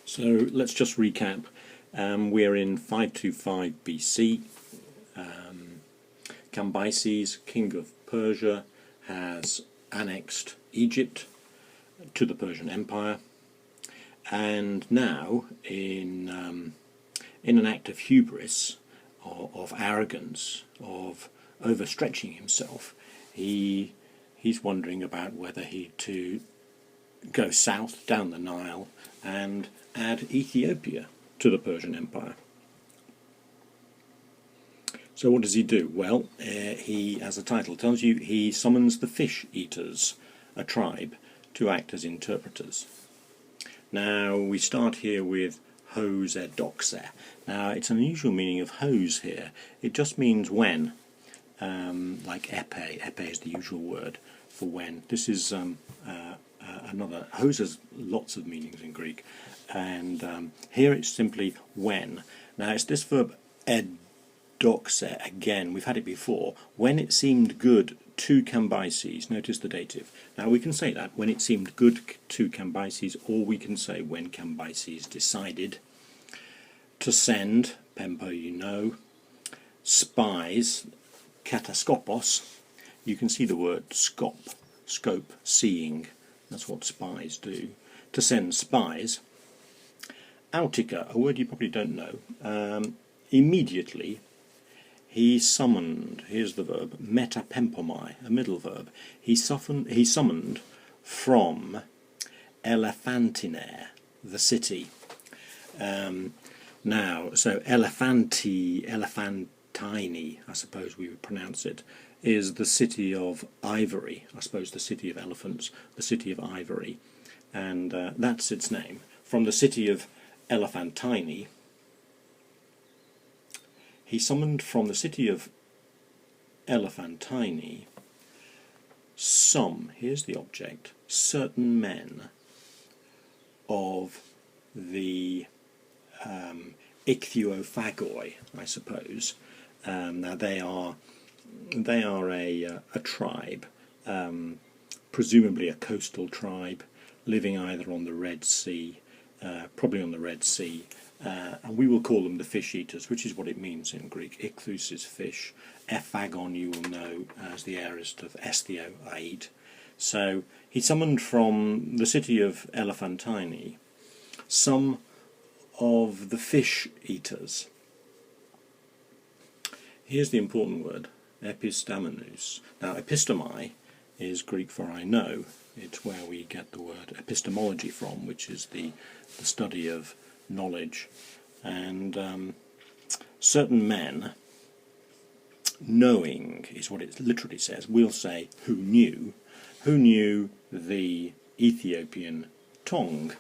So let's just recap. We're in 525 BC. Cambyses, king of Persia, has annexed Egypt to the Persian Empire, and now in an act of hubris, of arrogance, of overstretching himself, he's wondering about whether he to go south down the Nile and add Ethiopia to the Persian Empire. So what does he do? Well, he, as the title tells you, he summons the fish eaters, a tribe, to act as interpreters. Now we start here with hos doxe. Now it's an unusual meaning of hos here. It just means when, like epe. Epe is the usual word for when. This is another. Hos has lots of meanings in Greek, and here it's simply when. Now it's this verb doxe again. We've had it before. When it seemed good to Cambyses. Notice the dative. Now we can say that when it seemed good to Cambyses, or we can say when Cambyses decided to send, Pempo you know, spies, kataskopos. You can see the word scope, seeing. That's what spies do. To send spies. Autica, a word you probably don't know. Immediately he summoned, here's the verb, metapempomai, a middle verb. He summoned from Elephantine, the city. Now, so Elephantine, I suppose we would pronounce it, is the city of ivory, I suppose the city of elephants, the city of ivory. And that's its name. From the city of Elephantine, he summoned from the city of Elephantine here's the object, certain men of the ichthyophagoi, I suppose. Now they are a tribe, presumably a coastal tribe, living either on the Red Sea, probably on the Red Sea, and we will call them the fish eaters, which is what it means in Greek. Ichthus is fish. Ephagon you will know as the aorist of esthio, I eat. So he summoned from the city of Elephantine some of the fish eaters. Here's the important word, epistemenous. Now epistomai is Greek for I know. It's where we get the word epistemology from, which is the study of knowledge. And certain men, knowing is what it literally says. We'll say who knew the Ethiopian tongue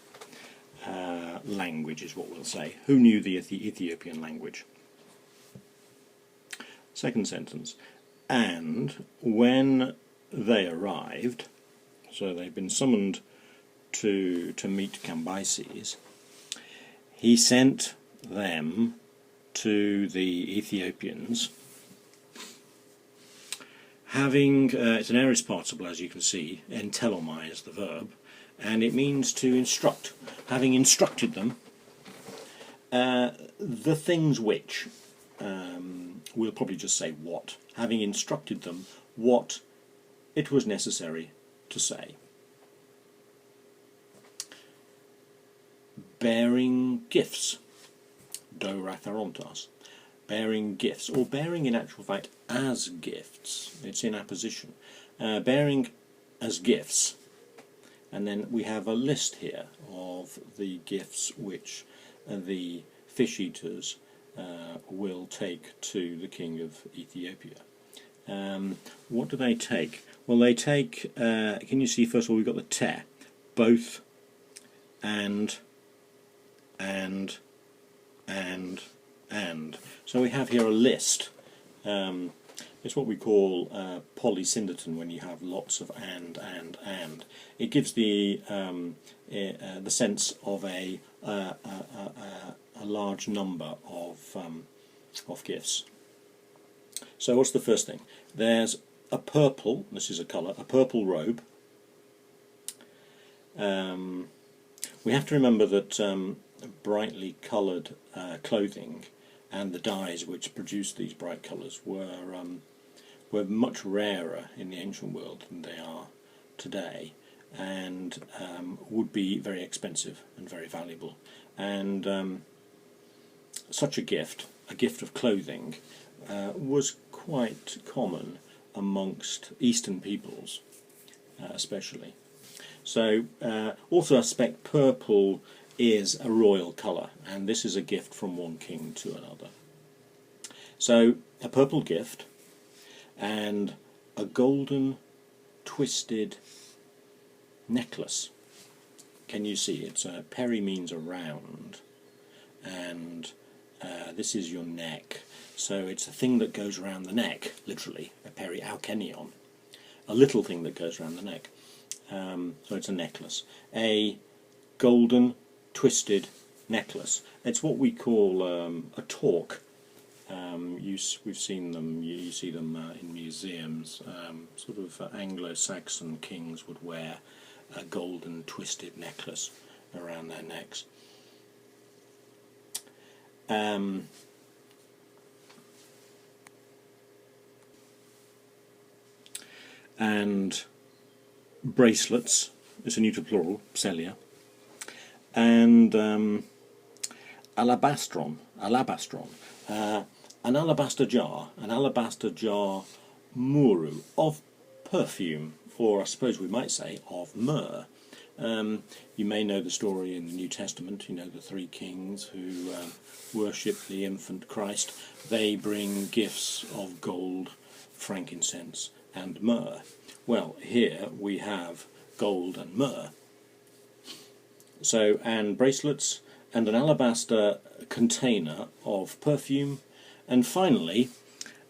language is what we'll say. Who knew the Ethiopian language? Second sentence. And when they arrived, so they've been summoned to meet Cambyses, he sent them to the Ethiopians, having, it's an aorist participle as you can see, entelomai is the verb, and it means to instruct, having instructed them the things which, we'll probably just say what, having instructed them what it was necessary to say. Bearing gifts, doratharontas, bearing gifts, or bearing in actual fact as gifts, it's in apposition, bearing as gifts, and then we have a list here of the gifts which the fish eaters will take to the king of Ethiopia. What do they take? Well, they take, can you see, first of all, we've got the te, both, and. So we have here a list. It's what we call polysyndeton when you have lots of and. It gives the sense of a large number of gifts. So what's the first thing? There's a purple, this is a colour, a purple robe. We have to remember that brightly coloured clothing, and the dyes which produced these bright colours were much rarer in the ancient world than they are today, and would be very expensive and very valuable. And such a gift of clothing, was quite common amongst Eastern peoples, especially. So, also I suspect purple is a royal colour, and this is a gift from one king to another. So, a purple gift, and a golden twisted necklace. Can you see? It's peri means around, and this is your neck. So it's a thing that goes around the neck, literally, a peri-alkenion, a little thing that goes around the neck. So it's a necklace, a golden twisted necklace. It's what we call a torque. We've seen them. You see them in museums. Sort of Anglo-Saxon kings would wear a golden twisted necklace around their necks. And bracelets, it's a neuter plural, celia, and alabastron, an alabaster jar muru, of perfume, or I suppose we might say of myrrh. You may know the story in the New Testament. You know the three kings who worship the infant Christ. They bring gifts of gold, frankincense and myrrh. Well, here we have gold and myrrh. So, and bracelets, and an alabaster container of perfume, and finally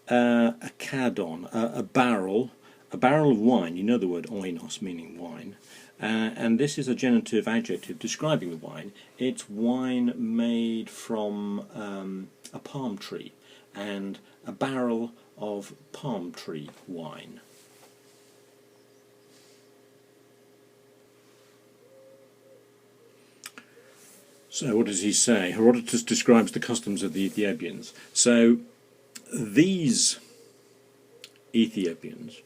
a cadon, a barrel of wine. You know the word oinos, meaning wine, and this is a genitive adjective describing the wine. It's wine made from a palm tree, and a barrel of palm tree wine. So what does he say? Herodotus describes the customs of the Ethiopians. So these Ethiopians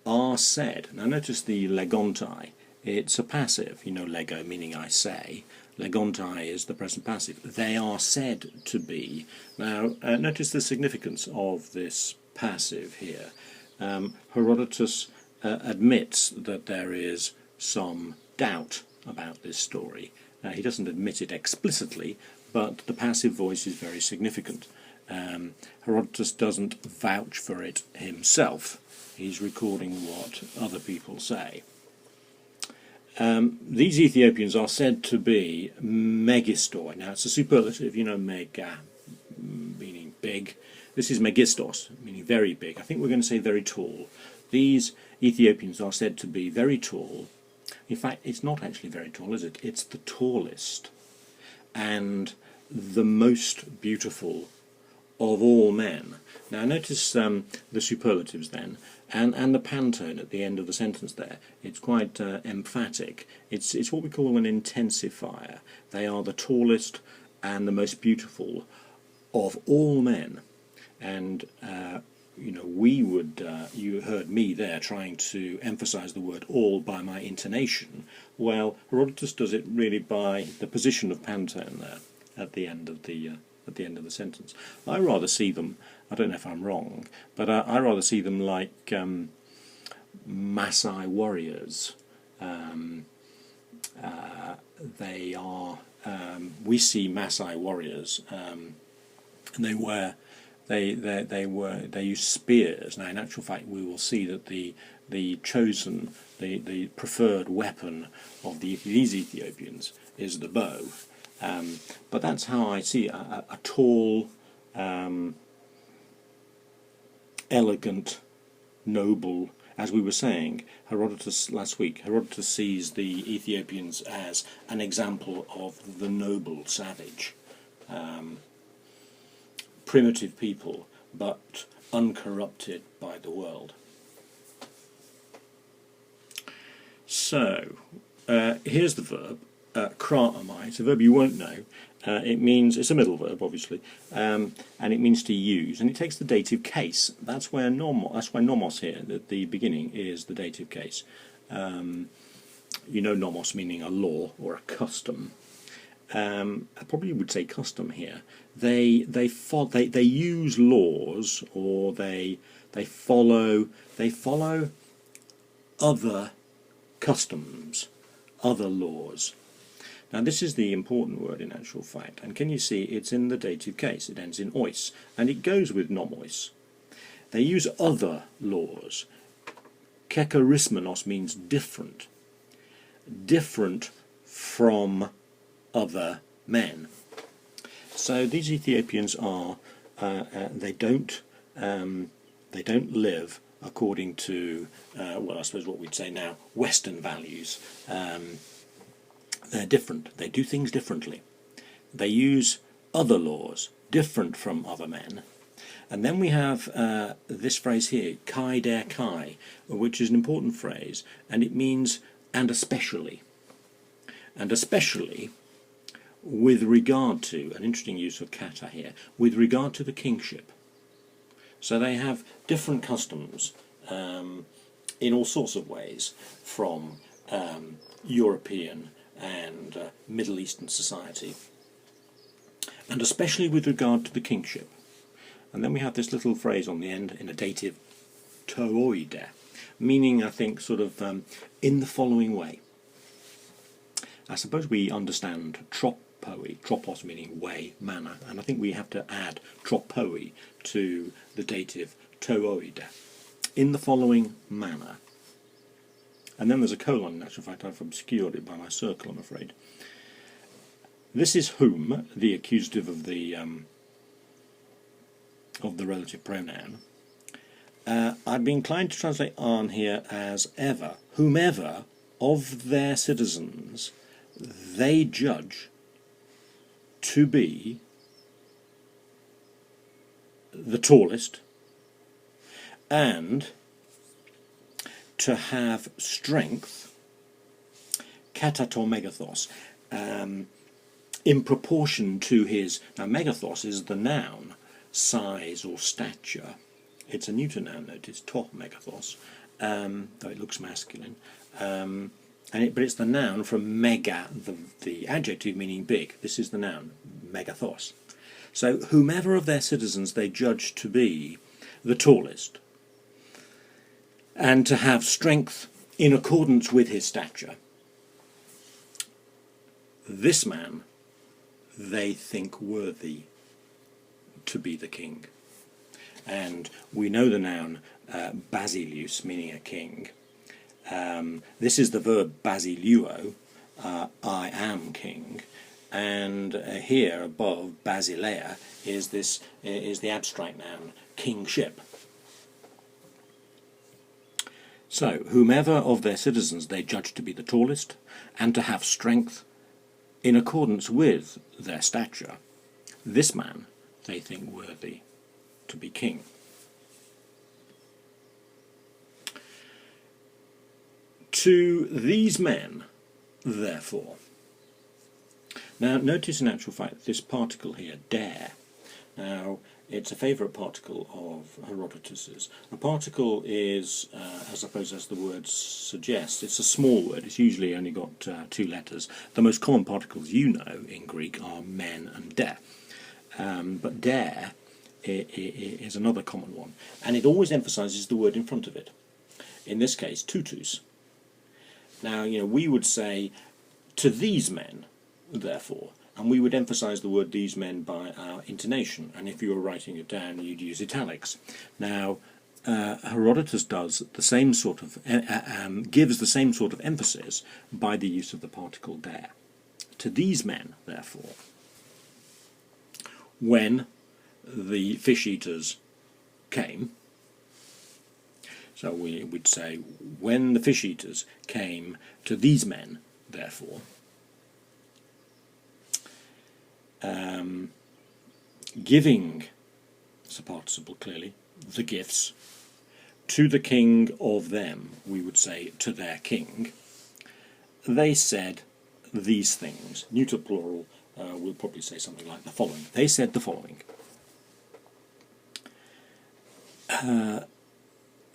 are said, now notice the legontai, it's a passive, you know, lego meaning I say, legontai is the present passive. They are said to be. Now notice the significance of this passive here. Herodotus admits that there is some doubt about this story. He doesn't admit it explicitly, but the passive voice is very significant. Herodotus doesn't vouch for it himself. He's recording what other people say. These Ethiopians are said to be megistoi. Now it's a superlative, you know, mega meaning big. This is megistos, meaning very big. I think we're going to say very tall. These Ethiopians are said to be very tall. In fact, it's not actually very tall, is it? It's the tallest and the most beautiful of all men. Now notice the superlatives then, and the pantone at the end of the sentence there. It's quite emphatic. It's what we call an intensifier. They are the tallest and the most beautiful of all men. And you know, we would, you heard me there trying to emphasize the word all by my intonation. Well, Herodotus does it really by the position of pantone there at the end of the sentence. I rather see them, I don't know if I'm wrong, but I rather see them like Maasai warriors. They are, we see Maasai warriors, and they use spears. Now, in actual fact, we will see that the chosen, the preferred weapon of these Ethiopians is the bow. But that's how I see a tall, elegant, noble. As we were saying, Herodotus last week, Herodotus sees the Ethiopians as an example of the noble savage. Primitive people, but uncorrupted by the world. So, here's the verb. kraamai. It's a verb you won't know. It means, it's a middle verb, obviously, and it means to use, and it takes the dative case. That's why nomos here, at the beginning, is the dative case. You know nomos meaning a law or a custom. I probably would say custom here. They use laws, or they follow other customs, other laws. Now this is the important word in actual fact, and can you see it's in the dative case? It ends in ois, and it goes with nomois. They use other laws. Kekarismenos means different. Different from other men. So these Ethiopians are they don't live according to well, I suppose what we'd say now, Western values. They're different. They do things differently. They use other laws different from other men. And then we have this phrase here, kai der kai, which is an important phrase, and it means and especially. And especially with regard to, an interesting use of kata here, with regard to the kingship. So they have different customs in all sorts of ways from European and Middle Eastern society, and especially with regard to the kingship. And then we have this little phrase on the end in a dative, tooide, meaning, I think, sort of in the following way. I suppose we understand tropoi, tropos meaning way, manner, and I think we have to add tropoi to the dative tooide, in the following manner. And then there's a colon. In actual fact, I've obscured it by my circle, I'm afraid. This is whom, the accusative of the relative pronoun. I'd be inclined to translate on here as ever, whomever of their citizens they judge to be the tallest and to have strength, katato megathos, in proportion to his. Now, megathos is the noun, size or stature. It's a neuter noun, notice, to megathos, though it looks masculine. But it's the noun from mega, the adjective meaning big. This is the noun, megathos. So, whomever of their citizens they judge to be the tallest, and to have strength in accordance with his stature, this man they think worthy to be the king. And we know the noun basilius, meaning a king. This is the verb basiluo, I am king, and here above basileia is the abstract noun kingship. So, whomever of their citizens they judge to be the tallest, and to have strength in accordance with their stature, this man they think worthy to be king. To these men, therefore. Now, notice in actual fact this particle here, der. Now, it's a favourite particle of Herodotus's. A particle is, I suppose as the word suggests, it's a small word. It's usually only got 2 letters. The most common particles you know in Greek are men and der. But der is another common one. And it always emphasises the word in front of it. In this case, tutus. Now, we would say, to these men, therefore, and we would emphasise the word these men by our intonation, and if you were writing it down you'd use italics. Now, Herodotus does the same sort of, gives the same sort of emphasis by the use of the particle der. To these men, therefore, when the fish-eaters came, so we would say, when the fish-eaters came to these men, therefore, giving, it's a participle clearly, the gifts, to the king of them, we would say to their king, they said these things. Neuter plural will probably say something like the following. They said the following.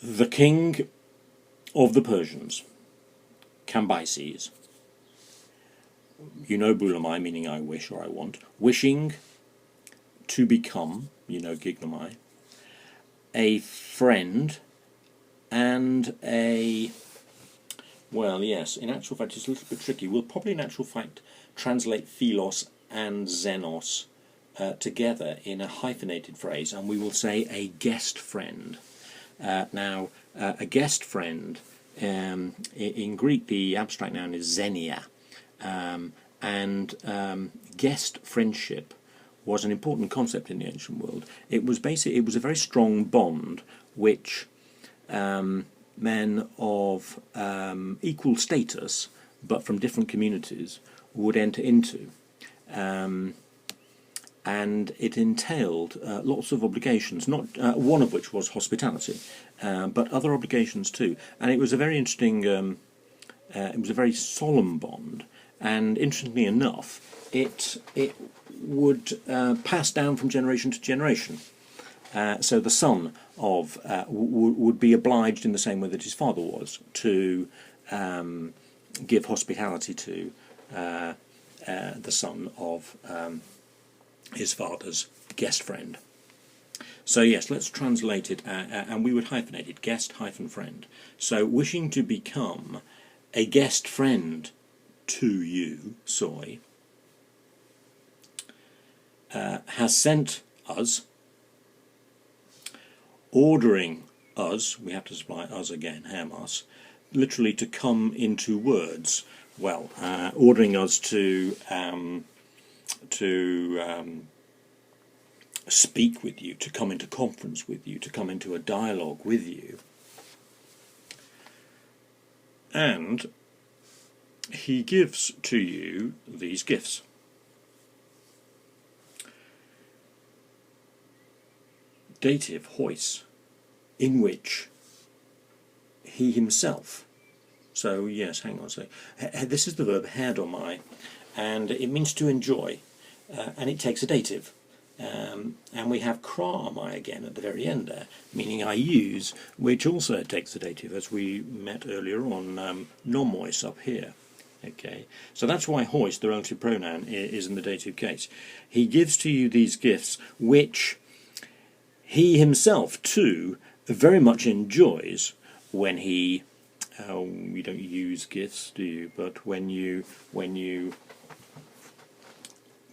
The king of the Persians, Cambyses, you know Bulamai, meaning I wish or I want, wishing to become, you know Gignomai, a friend and a, well, yes, in actual fact it's a little bit tricky. We'll probably in actual fact translate philos and xenos together in a hyphenated phrase, and we will say a guest friend. Now, a guest friend, in Greek the abstract noun is xenia, and guest friendship was an important concept in the ancient world. It was a very strong bond which men of equal status but from different communities would enter into. And it entailed lots of obligations, not one of which was hospitality, but other obligations too. And it was a very interesting, it was a very solemn bond. And interestingly enough, it would pass down from generation to generation. So the son of would be obliged in the same way that his father was to give hospitality to the son of his father's guest friend. So yes, let's translate it, and we would hyphenate it, guest hyphen friend. So wishing to become a guest friend to you, soy, has sent us, ordering us, we have to supply us again, hermos, literally to come into words. Well, ordering us to speak with you, to come into conference with you, to come into a dialogue with you. And he gives to you these gifts. Dative hois, in which he himself, so yes, hang on a sec, this is the verb herdomai, and it means to enjoy, and it takes a dative. And we have kramai again at the very end there, meaning I use, which also takes a dative, as we met earlier on, nomois up here. Okay, so that's why hois, the relative pronoun, is in the dative case. He gives to you these gifts, which he himself too very much enjoys when he, you don't use gifts, do you? But when you,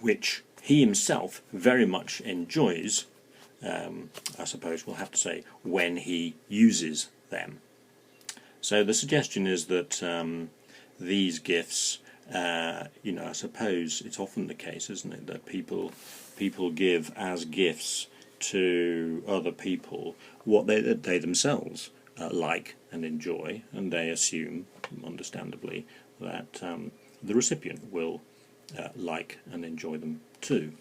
which he himself very much enjoys, I suppose we'll have to say, when he uses them. So the suggestion is that these gifts, you know, I suppose it's often the case, isn't it, that people give as gifts to other people what they themselves like and enjoy, and they assume, understandably, that the recipient will like and enjoy them too.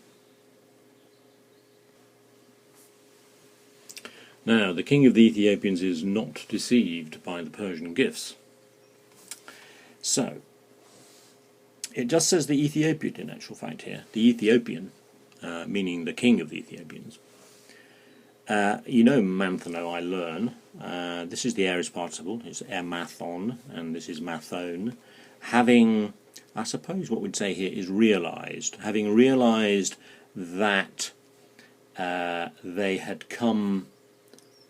Now, the king of the Ethiopians is not deceived by the Persian gifts. So, it just says the Ethiopian in actual fact here, the Ethiopian, meaning the king of the Ethiopians. You know manthano, I learn. This is the aorist participle, it's ermathon, and this is mathon. Having, I suppose what we'd say here is realised. Having realised that they had come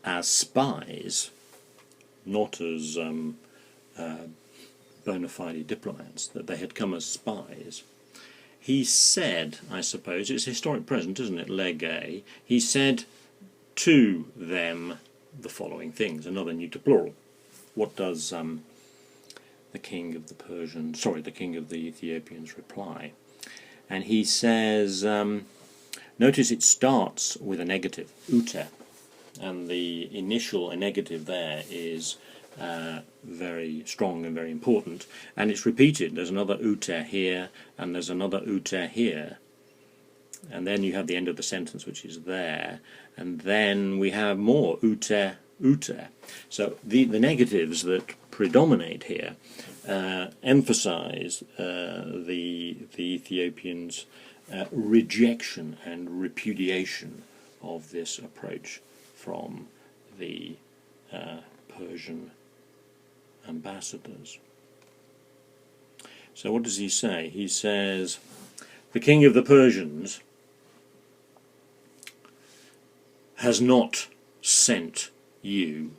as spies, not as bona fide diplomats, that they had come as spies. He said, I suppose, it's historic present, isn't it, lege, he said to them the following things, another neuter plural. What does the king of the Persians, the king of the Ethiopians reply? And he says, notice it starts with a negative, ute, and the initial negative there is very strong and very important, and it's repeated. There's another ute here, and there's another ute here, and then you have the end of the sentence, which is there, and then we have more ute, ute. So the negatives that predominate here emphasize the Ethiopians' rejection and repudiation of this approach from the Persian ambassadors. So what does he say? He says, the king of the Persians has not sent you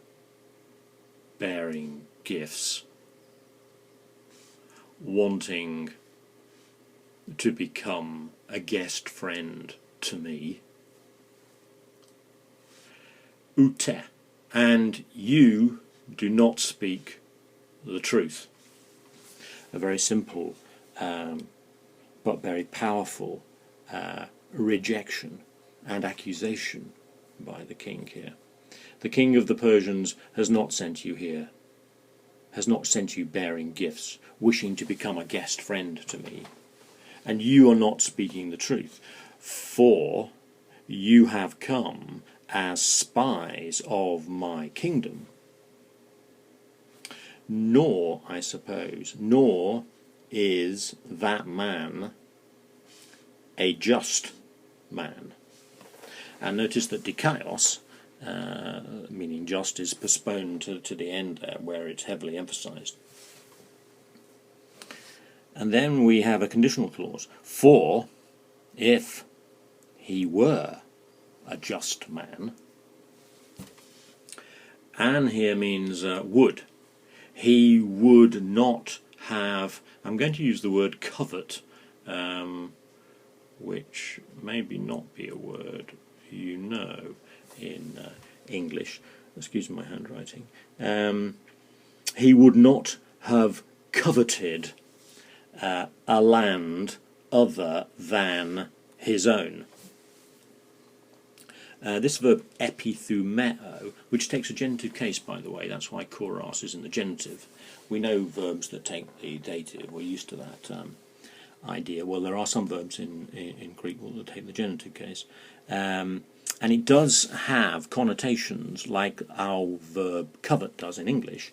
bearing gifts, wanting to become a guest friend to me. Ute, and you do not speak the truth. A very simple but very powerful rejection and accusation by the king here. The king of the Persians has not sent you here, has not sent you bearing gifts, wishing to become a guest friend to me. And you are not speaking the truth, for you have come as spies of my kingdom. Nor, I suppose, nor is that man a just man. And notice that dikaios, meaning just, is postponed to the end there, where it's heavily emphasized. And then we have a conditional clause. For if he were a just man, and here means would. He would not have, I'm going to use the word covet, which maybe not be a word you know in English. Excuse my handwriting. He would not have coveted a land other than his own. This verb epithumeo, which takes a genitive case, by the way, that's why koros is in the genitive. We know verbs that take the dative, we're used to that idea. Well, there are some verbs in Greek that take the genitive case. And it does have connotations like our verb covet does in English,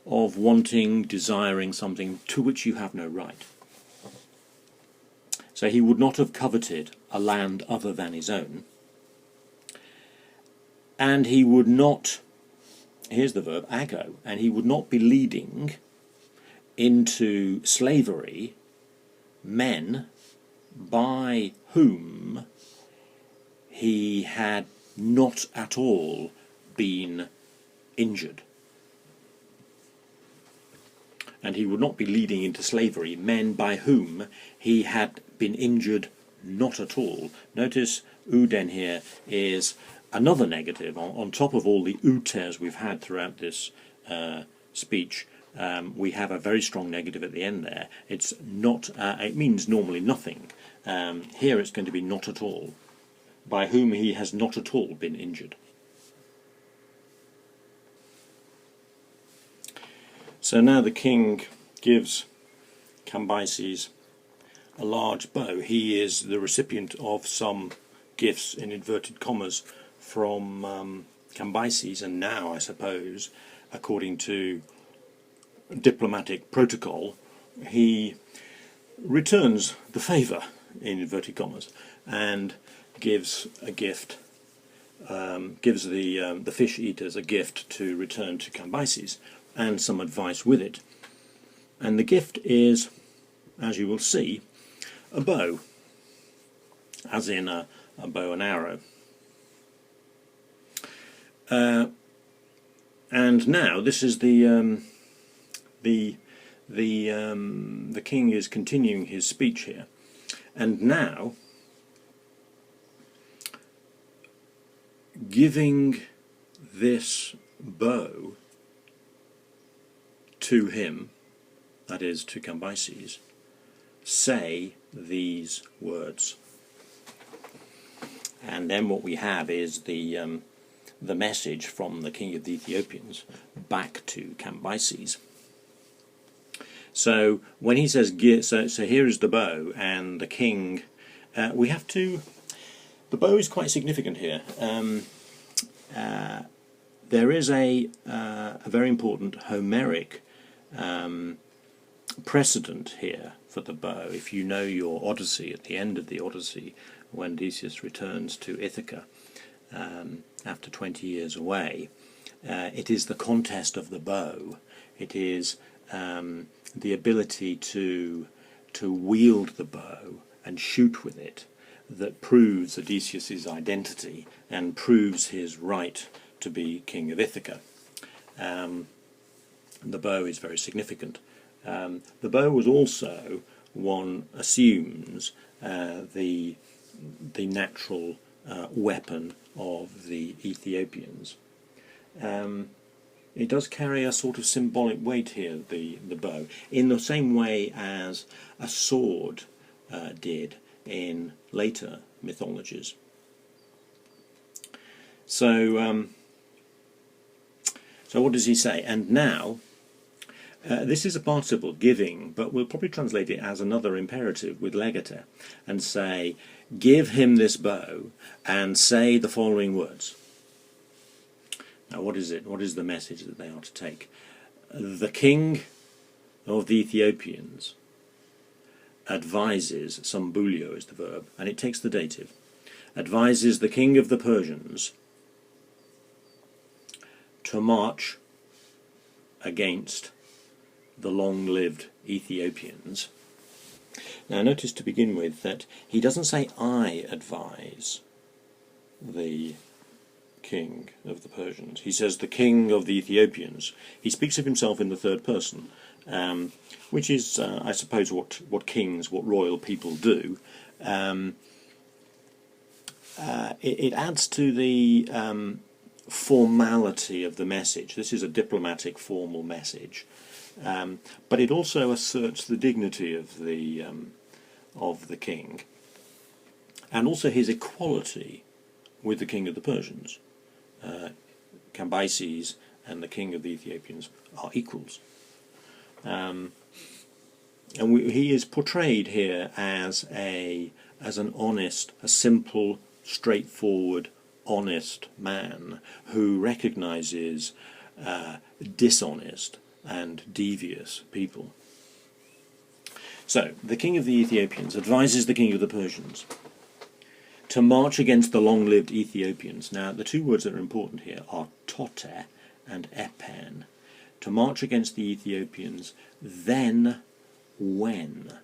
of wanting, desiring something to which you have no right. So he would not have coveted a land other than his own. And he would not, here's the verb, ago, and he would not be leading into slavery men by whom he had not at all been injured. And he would not be leading into slavery men by whom he had been injured not at all. Notice uden here is another negative on top of all the utes we've had throughout this speech. We have a very strong negative at the end there. It's not. It means normally nothing. Here it's going to be not at all. By whom he has not at all been injured. So now the king gives Cambyses a large bow. He is the recipient of some gifts, in inverted commas, from Cambyses, and now, I suppose, according to diplomatic protocol, he returns the favour, in inverted commas, and gives a gift, gives the fish eaters a gift to return to Cambyses, and some advice with it. And the gift is, as you will see, a bow, as in a bow and arrow. And now this is the king is continuing his speech here, and now giving this bow to him, that is to Cambyses, say these words. And then what we have is the message from the king of the Ethiopians back to Cambyses. So when he says, so here is the bow, and the king, we have to, the bow is quite significant here. There is a very important Homeric precedent here for the bow. If you know your Odyssey, at the end of the Odyssey, when Odysseus returns to Ithaca after 20 years away, it is the contest of the bow. It is the ability to wield the bow and shoot with it that proves Odysseus' identity and proves his right to be king of Ithaca. The bow is very significant. The bow was also, one assumes, the natural weapon of the Ethiopians. It does carry a sort of symbolic weight here, the bow, in the same way as a sword did in later mythologies. So what does he say? And now, this is a participle, giving, but we'll probably translate it as another imperative with legate, and say, give him this bow, and say the following words. Now what is it? What is the message that they are to take? The king of the Ethiopians advises, sambulio is the verb, and it takes the dative, advises the king of the Persians to march against the long-lived Ethiopians. Now notice to begin with that he doesn't say I advise the king of the Persians. He says the king of the Ethiopians. He speaks of himself in the third person, which is, I suppose, what kings, what royal people do. It adds to the formality of the message. This is a diplomatic, formal message, but it also asserts the dignity of the king, and also his equality with the king of the Persians. Cambyses and the king of the Ethiopians are equals. And he is portrayed here as an honest, a simple, straightforward, honest man who recognizes dishonest and devious people. So, the king of the Ethiopians advises the king of the Persians to march against the long-lived Ethiopians. Now, the two words that are important here are tote and epen. To march against the Ethiopians, then when.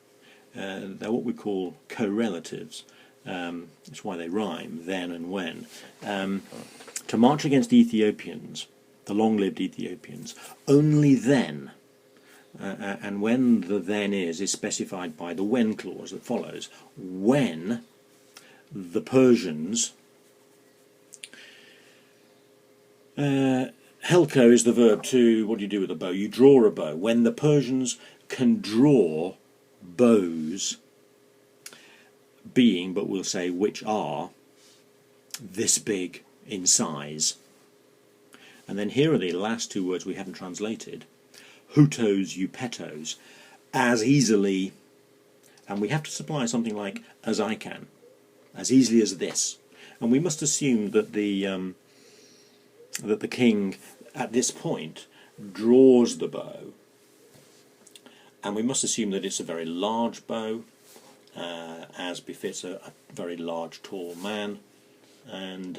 They're what we call correlatives. That's why they rhyme, then and when. To march against the Ethiopians, the long-lived Ethiopians, only then. And when the then is specified by the when clause that follows. When the Persians, helko is the verb to, what do you do with a bow? You draw a bow. When the Persians can draw bows, being, but we'll say which are, this big in size. And then here are the last two words we haven't translated. Hutos, eupetos, as easily, and we have to supply something like as I can, as easily as this. And we must assume that the king at this point draws the bow, and we must assume that it's a very large bow, as befits a very large, tall man, and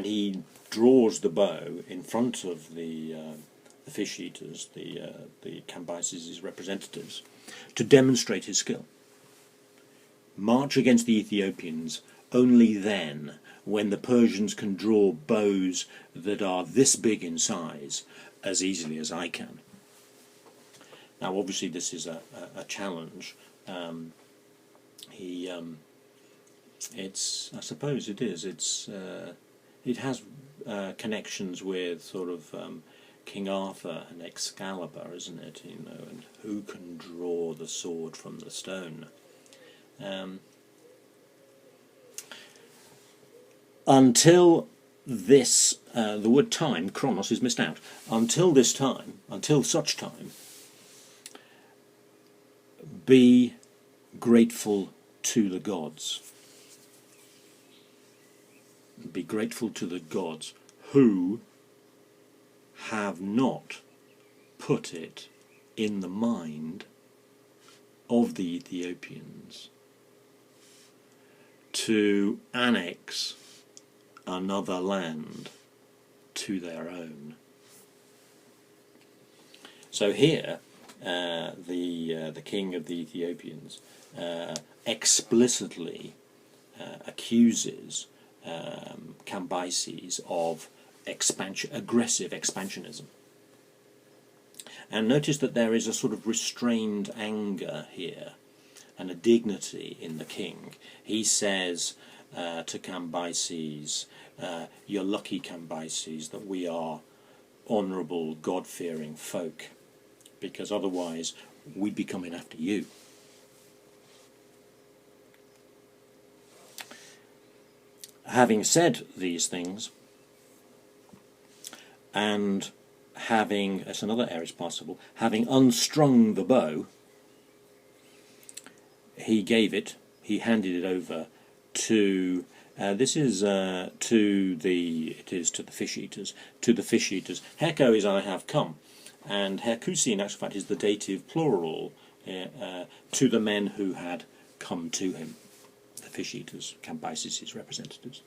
he draws the bow in front of the fish eaters, the Cambyses' representatives, to demonstrate his skill. March against the Ethiopians only then, when the Persians can draw bows that are this big in size, as easily as I can. Now, obviously, this is a challenge. It's, I suppose it is. It has connections with sort of King Arthur and Excalibur, isn't it? You know, and who can draw the sword from the stone? Until this, the word time, chronos, is missed out. Until this time, until such time, be grateful to the gods. Be grateful to the gods who have not put it in the mind of the Ethiopians to annex another land to their own. So here, the king of the Ethiopians explicitly accuses Cambyses of aggressive expansionism. And notice that there is a sort of restrained anger here and a dignity in the king. He says to Cambyses, "You're lucky, Cambyses, that we are honourable, God-fearing folk, because otherwise we'd be coming after you." Having said these things, and having, that's another aorist participle, having unstrung the bow, he handed it over to, it is to the fish eaters. To the fish eaters. Heko is "I have come," and Herkusi in actual fact is the dative plural, to the men who had come to him, the fish eaters, Cambyses' representatives.